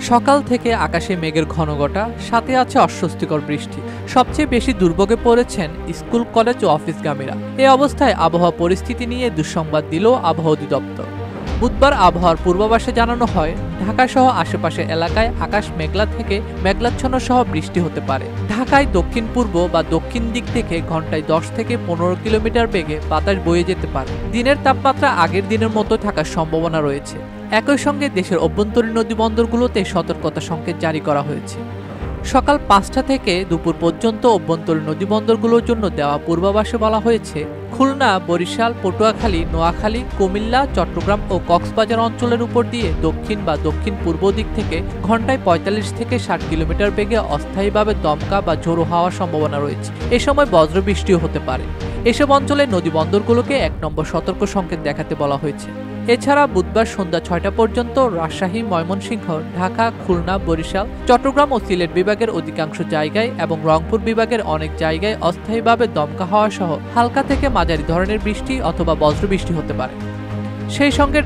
সকাল থেকে আকাশে মেঘের ঘনঘটা, সাথে আছে অস্বস্তিকর বৃষ্টি। সবচেয়ে বেশি দুর্ভোগে পড়েছেন স্কুল, কলেজ ও অফিসগামীরা। এই অবস্থায় আবহাওয়া পরিস্থিতি নিয়ে দুঃসংবাদ দিল আবহাওয়া অধিদপ্তর। বুধবার আবহাওয়ার পূর্বাভাসে জানানো হয়, ঢাকা সহ আশেপাশের এলাকায় আকাশ মেঘলা থেকে মেঘলাচ্ছন্ন সহ বৃষ্টি হতে পারে। ঢাকায় দক্ষিণ পূর্ব বা দক্ষিণ দিক থেকে ঘন্টায় 10 থেকে 15 কিলোমিটার বেগে বাতাস বয়ে যেতে পারে। দিনের তাপমাত্রা আগের দিনের মতো থাকার সম্ভাবনা রয়েছে। একই সঙ্গে দেশের অভ্যন্তরীণ নদীবন্দরগুলোতে সতর্কতা সংকেত জারি করা হয়েছে। সকাল 5টা থেকে দুপুর পর্যন্ত অভ্যন্তরীণ নদীবন্দরগুলোর জন্য দেওয়া পূর্বাভাসে বলা হয়েছে, খুলনা, বরিশাল, পটুয়াখালী, নোয়াখালী, কুমিল্লা, চট্টগ্রাম ও কক্সবাজার অঞ্চলের উপর দিয়ে দক্ষিণ বা দক্ষিণ পূর্ব দিক থেকে ঘন্টায় 45 থেকে 60 কিলোমিটার বেগে অস্থায়ীভাবে দমকা বা ঝোড়ো হওয়ার সম্ভাবনা রয়েছে। এ সময় বজ্রবৃষ্টিও হতে পারে। এসব অঞ্চলের নদীবন্দরগুলোকে 1 নম্বর সতর্ক সংকেত দেখাতে বলা হয়েছে। এছাড়া বুধবার সন্ধ্যা 6টা পর্যন্ত রাজশাহী, ময়মনসিংহ, ঢাকা, খুলনা, বরিশাল, চট্টগ্রাম ও সিলেট বিভাগের অধিকাংশ জায়গায় এবং রংপুর বিভাগের অনেক জায়গায় অস্থায়ীভাবে দমকা হওয়া সহ হালকা থেকে মাঝারি ধরনের বৃষ্টি অথবা বজ্রবৃষ্টি হতে পারে। সেই সঙ্গে